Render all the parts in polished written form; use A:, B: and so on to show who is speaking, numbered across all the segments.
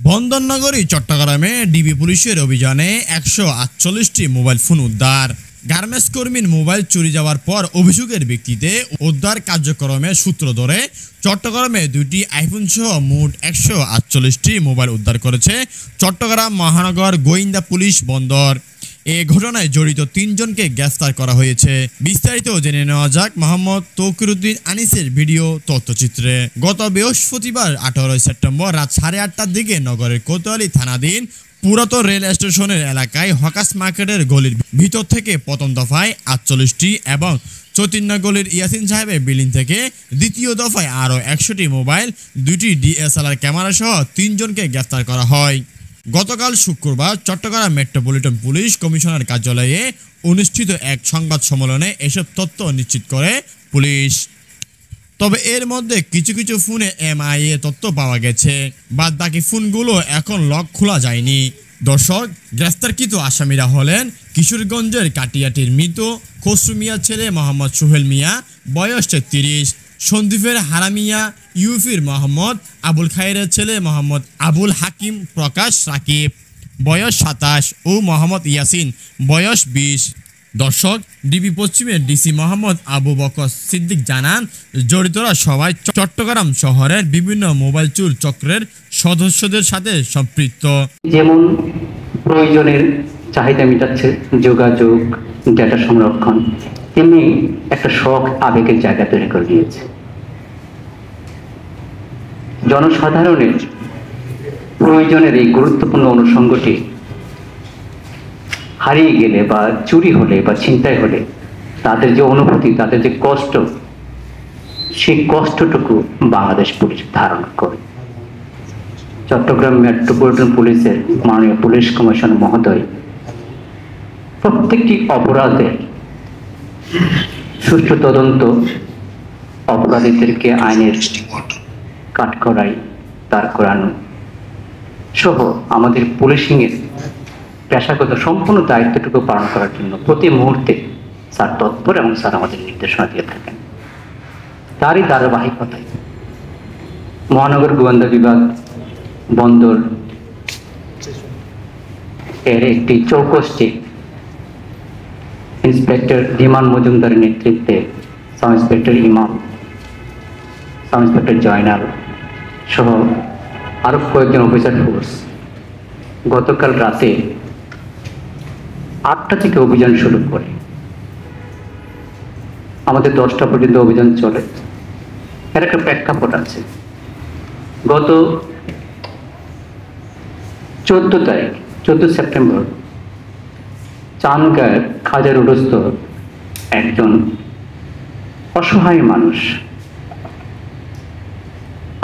A: বন্দরনগরী চট্টগ্রামে ডিবি পুলিশের অভিযানে ১৪৮টি মোবাইল ফোন উদ্ধার। গার্মেন্টস কর্মীর মোবাইল চুরি যাওয়ার পর অভিযোগের ভিত্তিতে উদ্ধার কার্যক্রমের সূত্র ধরে চট্টগ্রামে ২টি আইফোন সহ মোট ১৪৮টি মোবাইল উদ্ধার করেছে চট্টগ্রাম মহানগর গোয়েন্দা পুলিশ বন্দর। এ ঘটনায় জড়িত ৩ জনকে গ্রেফতার করা হয়েছে। বিস্তারিত জেনে নেওয়া যাক মোহাম্মদ তৌকিরউদ্দিন আনিসের ভিডিও তথ্যচিত্রে। গত বৃহস্পতিবার ১৮ সেপ্টেম্বর রাত ৮:৩০টার দিকে নগরের কোতোয়ালি থানাধীন পুরাতন রেল স্টেশনের এলাকায় হকাস মার্কেটের গলির ভিতর থেকে প্রথম দফায় ৪৮টি এবং চৈতন্য গলির ইয়াসিন সাহেবের বিল্ডিং থেকে দ্বিতীয় দফায় আরও ১০০টি মোবাইল, ২টি ডিএসএলআর ক্যামেরা সহ ৩ জনকে গ্রেফতার করা হয়। গতকাল শুক্রবার চট্টগ্রাম মেট্রোপলিটন পুলিশ কমিশনার কার্যালয়ে অনুষ্ঠিত এক সংবাদ সম্মেলনে এসব তথ্য নিশ্চিত করে পুলিশ। তবে এর মধ্যে কিছু কিছু ফোনে এমআইএ তথ্য পাওয়া গেছে, বাদ বাকি ফোনগুলো এখন লক খোলা যায়নি। দর্শক, গ্রেফতারকৃত আসামিরা হলেন কিশোরগঞ্জের কাটিয়াটির মৃত খসরু মিয়ার ছেলে মোহাম্মদ সোহেল মিয়া, বয়স ৩৩, সন্দ্বীপের হারামিয়া ইউপির মোহাম্মদ আবুল খায়েরের ছেলে মোহাম্মদ আবুল হাকিম প্রকাশ রাকিব, বয়স ২৭ ও মোহাম্মদ ইয়াসিন, বয়স ২০। দর্শক, ডিবি পশ্চিমের ডিসি মোহাম্মদ আবু বকর সিদ্দিক জানান, জড়িতরা সবাই চট্টগ্রাম শহরের বিভিন্ন মোবাইল চোর চক্রের সদস্যদের সাথে সম্পৃক্ত।
B: যেমন প্রয়োজনের চাহিদা মেটাচ্ছে যোগাযোগ, ডেটা সংরক্ষণ, তেমনি একটা শখ আবেগের জায়গা তৈরি করে দিয়েছে। জনসাধারণের প্রয়োজনের এই গুরুত্বপূর্ণ অনুষঙ্গটি হারিয়ে গেলে বা চুরি হলে বা ছিনতাই হলে তাদের যে অনুভূতি, তাদের যে কষ্ট, সেই কষ্টটুকু বাংলাদেশ পুলিশ ধারণ করে। চট্টগ্রাম মেট্রোপলিটন পুলিশের মাননীয় পুলিশ কমিশনার মহোদয় প্রত্যেকটি অপরাধের সুষ্ঠু তদন্ত, অপরাধীদেরকে আইনের কাঠগড়ায় দাঁড় করানো সহ আমাদের পুলিশিংয়ের পেশাগত সম্পূর্ণ দায়িত্বটুকু পালন করার জন্য প্রতি মুহূর্তে স্যার তৎপর এবং স্যার আমাদের নির্দেশনা দিয়ে থাকেন। তারই ধারাবাহিকতায় মহানগর গোয়েন্দা বিভাগ বন্দর এর একটি চৌকসটি ইন্সপেক্টর ধীমান মজুমদারের নেতৃত্বে সাব ইন্সপেক্টর ইমাম, সাব ইন্সপেক্টর জয়নাল সহ আরো কয়েকজন অফিসার ফোর্স গতকাল রাতে ৮টা থেকে অভিযান শুরু করে আমাদের 10টা পর্যন্ত অভিযান চলে। এর একটা প্রেক্ষাপট আছে। গত 14 সেপ্টেম্বর চানগাঁয়ের খাজা রোডস্থ একজন অসহায় মানুষ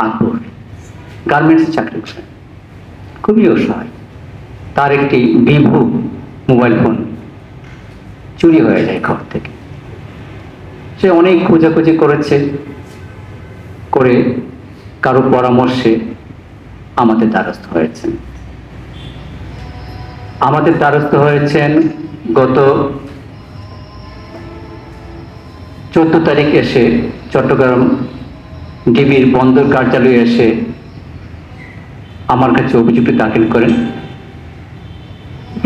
B: আকবর গার্মেন্টস চাকরি করেন, খুবই অসহায়। তার একটি ভিভো মোবাইল ফোন চুরি হয়ে যায় ঘর থেকে। সে অনেক খোঁজাখুঁজি করেছে, করে কারো পরামর্শে আমাদের দ্বারস্থ হয়েছেন। গত 14 তারিখ এসে চট্টগ্রাম ডিবির বন্দর কার্যালয়ে এসে আমার কাছে অভিযোগটি দাখিল করেন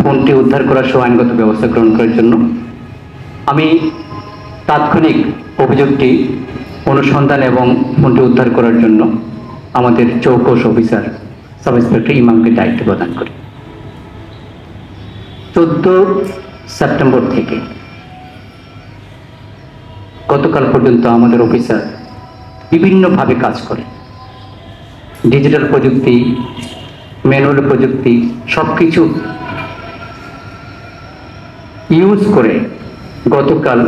B: ফোনটি উদ্ধার করার সহ আইনগত ব্যবস্থা গ্রহণ করার জন্য। আমি তাৎক্ষণিক অভিযোগটি অনুসন্ধান এবং ফোনটি উদ্ধার করার জন্য আমাদের চৌকস অফিসার সাব ইন্সপেক্টর ইমামকে দায়িত্ব প্রদান করি। 14 সেপ্টেম্বর থেকে গতকাল পর্যন্ত আমাদের অফিসার বিভিন্নভাবে কাজ করে। ডিজিটাল প্রযুক্তি, ম্যানুয়াল প্রযুক্তি সবকিছু ইউজ করে গতকাল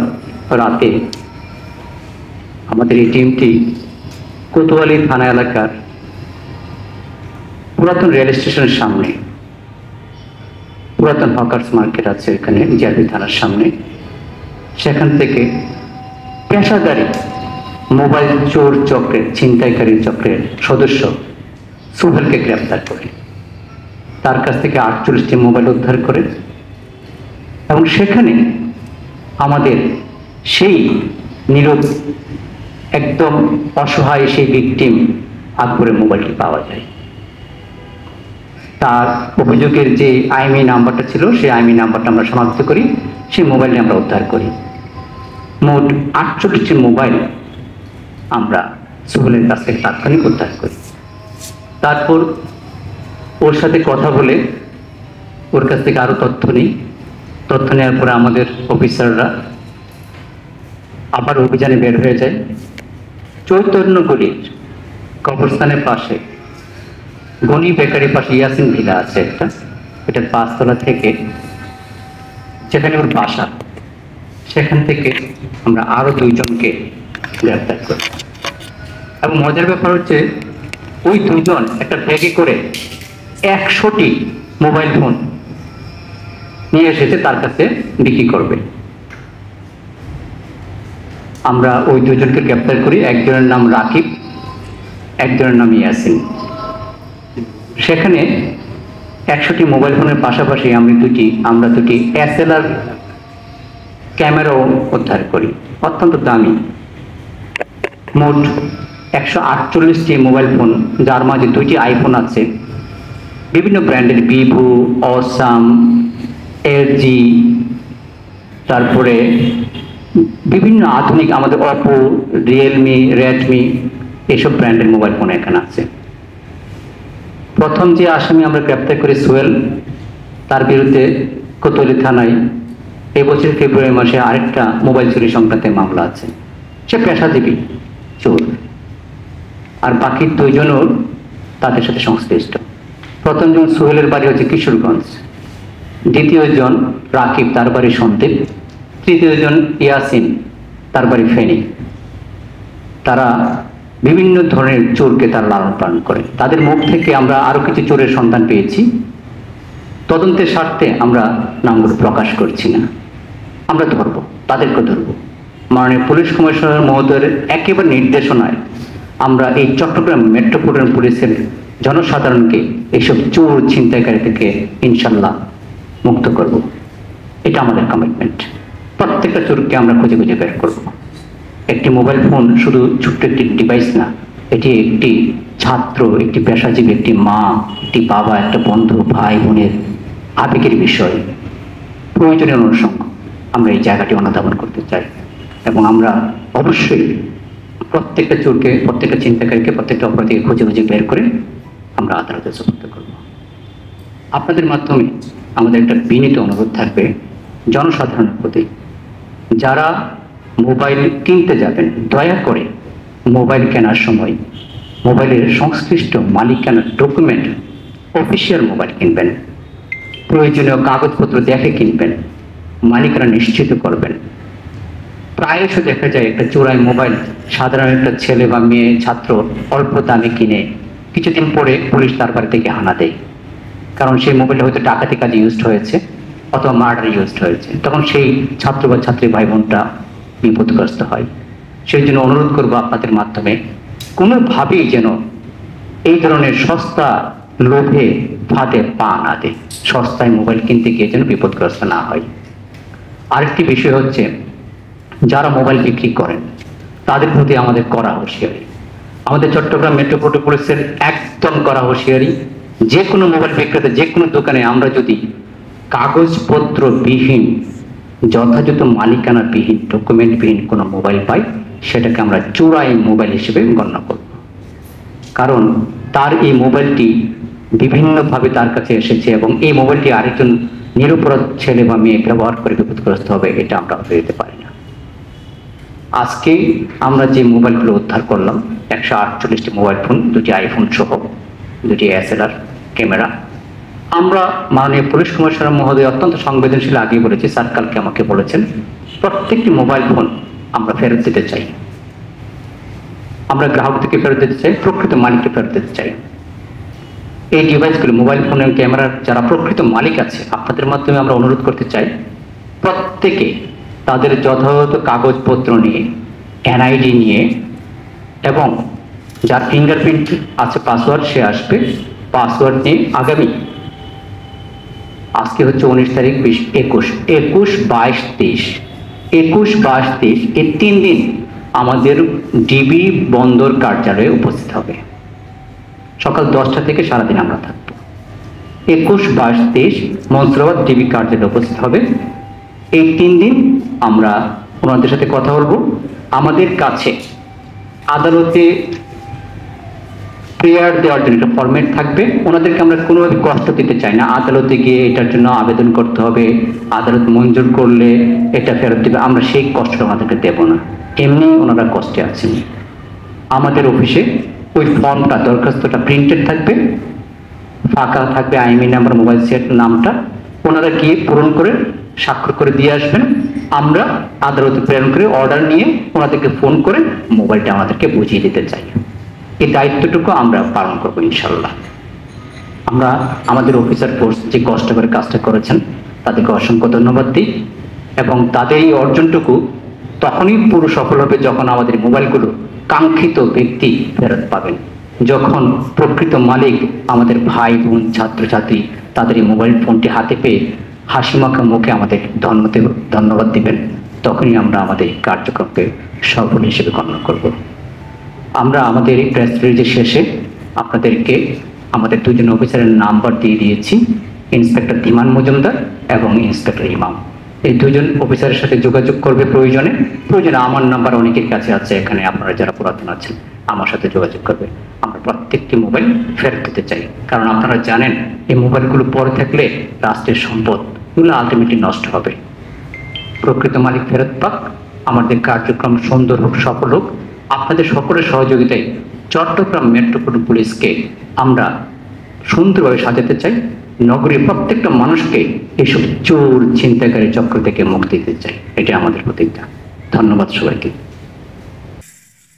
B: রাতে আমাদের এই টিমটি কোতোয়ালি থানা এলাকার পুরাতন রেল স্টেশনের সামনে, পুরাতন হকার্স মার্কেট আছে এখানে জিআরপি থানার সামনে, সেখান থেকে পেশাদারী মোবাইল চোর চক্রের, ছিনতাইকারী চক্রের সদস্য সোহেলকে গ্রেফতার করে তার কাছ থেকে 48টি মোবাইল উদ্ধার করে এবং সেখানে আমাদের সেই নীরব একদম অসহায় সেই ভিকটিম আকবরের মোবাইলটি পাওয়া যায়। তার অভিযোগের যে আইএমই নাম্বারটা ছিল সেই আইএমই নাম্বারটা আমরা শনাক্ত করি, সেই মোবাইলটি আমরা উদ্ধার করি। মোট 48টি মোবাইল আমরা সোহেলের কাছ থেকে তাৎক্ষণিক উদ্ধার করি। তারপর ওর সাথে কথা বলে ওর কাছ থেকে আরও তথ্য নিই। তথ্য নেওয়ার পরে আমাদের অফিসাররা আবার অভিযানে বের হয়ে যায়। চৈতন্যগুলির কবরস্থানের পাশে গনি বেকারির পাশে ইয়াসিন ভিলা আছে একটা, এটার 5 তলা থেকে যেখানে ওর বাসা, সেখান থেকে আমরা আরো 2 জনকে গ্রেপ্তার করি। এবং মজার ব্যাপার হচ্ছে ওই 2 জন একটা ব্যাগে করে 100টি মোবাইল ফোন নিয়ে এসেছে তার কাছে বিক্রি করবে। আমরা ওই 2 জনকে গ্রেপ্তার করি। একজনের নাম রাকিব, একজনের নাম ইয়াসিন। সেখানে 100টি মোবাইল ফোনের পাশাপাশি আমরা দুটি SLR ক্যামেরাও উদ্ধার করি, অত্যন্ত দামি। মোট 148টি মোবাইল ফোন, যার মাঝে 2টি আইফোন আছে, বিভিন্ন ব্র্যান্ডের, ভিভো, অসাম, LG, তারপরে বিভিন্ন আধুনিক আমাদের অপো, রিয়েলমি, রেডমি, এসব ব্র্যান্ডের মোবাইল ফোন এখানে আছে। প্রথম যে আসামি আমরা গ্রেপ্তার করি সোহেল, তার বিরুদ্ধে কোতোয়ালি থানায় এই বছর ফেব্রুয়ারি মাসে আরেকটা মোবাইল চুরি সংক্রান্ত মামলা আছে। সে পেশাজীবী চোর, আর বাকি 2 জনও তাদের সাথে সংশ্লিষ্ট। প্রথম জন সোহেলের বাড়ি হচ্ছে কিশোরগঞ্জ, দ্বিতীয় জন রাকিব, তার বাড়ি সন্দ্বীপ, তৃতীয় জন ইয়াসিন, তার বাড়ি ফেনী। তারা বিভিন্ন ধরনের চোরকে তারা লালন পালন করে। তাদের মুখ থেকে আমরা আরো কিছু চোরের সন্ধান পেয়েছি। তদন্তের স্বার্থে আমরা নামগুলো প্রকাশ করছি না, আমরা ধরবো, তাদেরকে ধরবো। মাননীয় পুলিশ কমিশনার মহোদয়ের একেবারে নির্দেশনায় আমরা এই চট্টগ্রাম মেট্রোপলিটন পুলিশের জনসাধারণকে এইসব চোর ছিনতাইকারী থেকে ইনশাল্লাহ মুক্ত করব। এটা আমাদের কমিটমেন্ট। প্রত্যেকটা চোরকে আমরা খুঁজে খুঁজে বের করব। একটি মোবাইল ফোন শুধু ছোট্ট একটি ডিভাইস না, এটি একটি ছাত্র, একটি পেশাজীবী, একটি মা, একটি বাবা, একটা বন্ধু, ভাই বোনের আবেগের বিষয়, প্রয়োজনীয় অনুষঙ্গ। আমরা এই জায়গাটি অনুধাবন করতে চাই এবং আমরা অবশ্যই প্রত্যেকটা চোরকে, প্রত্যেকটা চিন্তাকারীকে, প্রত্যেকটা অপরাধীকে খুঁজে খুঁজে বের করে আমরা আদালতে সোপর্দ করব। আপনাদের মাধ্যমে আমাদের একটা বিনীত অনুরোধ থাকবে জনসাধারণের প্রতি, যারা মোবাইল কিনতে যাবেন, দয়া করে মোবাইল কেনার সময় মোবাইলের সংশ্লিষ্ট মালিকানার ডকুমেন্ট, অফিসিয়াল মোবাইল কিনবেন, প্রয়োজনীয় কাগজপত্র দেখে কিনবেন, মালিকানা নিশ্চিত করবেন। প্রায়শ দেখা যায় একটা চোরাই মোবাইল সাধারণ একটা ছেলে বা মেয়ে, ছাত্র অল্প দামে কিনে কিছুদিন পরে পুলিশ তার বাড়ি থেকে হানা দেয়, কারণ সেই মোবাইলটা হয়তো ডাকাতি কাজে ইউজড হয়েছে অথবা মার্ডার ইউজড হয়েছে। তখন সেই ছাত্র বা ছাত্রী ভাই বোনটা বিপদগ্রস্ত হয়। সেই জন্য অনুরোধ করবো আপনাদের মাধ্যমে, কোনোভাবেই যেন এই ধরনের সস্তা লোভে ফাঁদে পা না দেয়, সস্তায় মোবাইল কিনতে গিয়ে যেন বিপদগ্রস্ত না হয়। আরেকটি বিষয় হচ্ছে, যারা মোবাইল বিক্রি করেন তাদের প্রতি আমাদের কড়া হুঁশিয়ারি। আমাদের চট্টগ্রাম মেট্রোপলিটন পুলিশের একদম কড়া হুঁশিয়ারি, যে কোনো মোবাইল বিক্রেতা, যে কোনো দোকানে আমরা যদি কাগজপত্র বিহীন, যথাযথ মালিকানা বিহীন, ডকুমেন্ট বিহীন কোনো মোবাইল পাই, সেটাকে আমরা চোরাই মোবাইল হিসেবে গণ্য করব। কারণ তার এই মোবাইলটি বিভিন্নভাবে তার কাছে এসেছে এবং এই মোবাইলটি আরেকজন নিরপরাধ ছেলে বা মেয়ে ব্যবহার করে বিপদগ্রস্ত হবে, এটা আমরা হতে দিতে পারি না। আজকে আমরা যে মোবাইলগুলো উদ্ধার করলাম, 148টি মোবাইল ফোন, 2টি আইফোন সহ 2টি SLR ক্যামেরা, আমরা মাননীয় পুলিশ কমিশনার মহোদয় অত্যন্ত সংবেদনশীল আগেই বলেছি, স্যার কালকে আমাকে বলেছেন, প্রত্যেকটি মোবাইল ফোন আমরা ফেরত দিতে চাই। আমরা গ্রাহকদেরকে ফেরত দিতে চাই, প্রকৃত মালিককে ফেরত দিতে চাই। এই ডিভাইসগুলো, মোবাইল ফোন এবং ক্যামেরার যারা প্রকৃত মালিক আছে, আপনাদের মাধ্যমে আমরা অনুরোধ করতে চাই, প্রত্যেকে তাদের যথাযথ কাগজপত্র নিয়ে, NID নিয়ে, এবং যার ফিঙ্গারপ্রিন্ট আছে, পাসওয়ার্ড, সে আসবে, পাসওয়ার্ড নিয়ে আগামী, আজকে হচ্ছে 19 তারিখ, 20, 21, 22, 23, এই 3 দিন আমাদের ডিবি বন্দর কার্যালয়ে উপস্থিত হবে। সকাল 10টা থেকে সারাদিন আমরা থাকবো। 21, 22, 23 মনসুরাবাদ ডিবি কার্যালয়ে উপস্থিত হবে। এই 3 দিন আমরা ওনাদের সাথে কথা বলবো। আমাদের কাছে আদালতে প্রেয়ার দেওয়ার জন্য একটা ফরম্যাট থাকবে। ওনাদেরকে আমরা কোনোভাবে কষ্ট দিতে চাই না, আদালতে গিয়ে এটার জন্য আবেদন করতে হবে, আদালত মঞ্জুর করলে এটা ফেরত দেবে, আমরা সেই কষ্টটা ওনাদেরকে দেব না। এমনি ওনারা কষ্টে আছেন। আমাদের অফিসে ওই ফর্মটা, দরখাস্তটা প্রিন্টেড থাকবে, ফাঁকা থাকবে আইএমই নাম্বার, মোবাইল সেট নামটা, ওনারা গিয়ে পূরণ করে স্বাক্ষর করে দিয়ে আসবেন। আমরা আদালতে প্রেরণ করে অর্ডার নিয়ে ওনাদেরকে ফোন করে মোবাইলটা আমাদেরকে বুঝিয়ে দিতে চাই। এই দায়িত্বটুকু আমরা পালন করবো ইনশাল্লাহ। আমরা আমাদের অফিসার ফোর্স যে কষ্ট করে কাজটা করেছেন তাদেরকে অসংখ্য ধন্যবাদ দিই, এবং তাদের এই অর্জনটুকু তখনই পুরো সফল হবে যখন আমাদের মোবাইলগুলো কাঙ্ক্ষিত ব্যক্তি ফেরত পাবেন, যখন প্রকৃত মালিক আমাদের ভাই বোন ছাত্রছাত্রী তাদের এই মোবাইল ফোনটি হাতে পেয়ে হাসিমাখা মুখে আমাদের ধন্যবাদ দিবেন, তখনই আমরা আমাদের কার্যক্রমকে সফল হিসেবে গণ্য করব। আমরা আমাদের এই প্রেস রিলিজের শেষে আপনাদেরকে আমাদের 2 জন অফিসারের নাম্বার দিয়ে দিয়েছি, ইন্সপেক্টর ধীমান মজুমদার এবং ইন্সপেক্টর ইমাম। এই 2 জন অফিসারের সাথে যোগাযোগ করবে প্রয়োজনে। আমার নাম্বার অনেকের কাছে আছে, এখানে আপনারা যারা পুরাতন আছেন আমার সাথে যোগাযোগ করবে। আমরা প্রত্যেকটি মোবাইল ফেরত দিতে চাই, কারণ আপনারা জানেন এই মোবাইলগুলো পরে থাকলে রাষ্ট্রের সম্পদগুলো আলটিমেটলি নষ্ট হবে। প্রকৃত মালিক ফেরত পাক, আমাদের কার্যক্রম সুন্দর হোক, সফল হোক। আপনাদের সকলের সহযোগিতায় চট্টগ্রাম মেট্রোপলিটন পুলিশকে আমরা সুন্দরভাবে সাজাতে চাই, নগরীর প্রত্যেকটা মানুষকে এইসব চোর ছিনতাইকারী চক্র থেকে মুক্তি দিতে চাই, এটা আমাদের প্রতিজ্ঞা। ধন্যবাদ সবাইকে।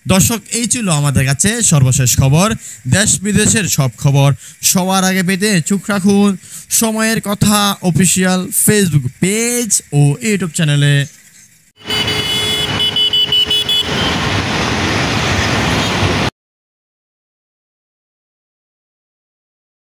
A: দর্শক, এই ছিল আমাদের কাছে সর্বশেষ খবর। দেশ বিদেশের সব খবর সবার আগে পেতে চোখ রাখুন সময়ের কথা অফিসিয়াল ফেসবুক পেজ ও ইউটিউব চ্যানেলে।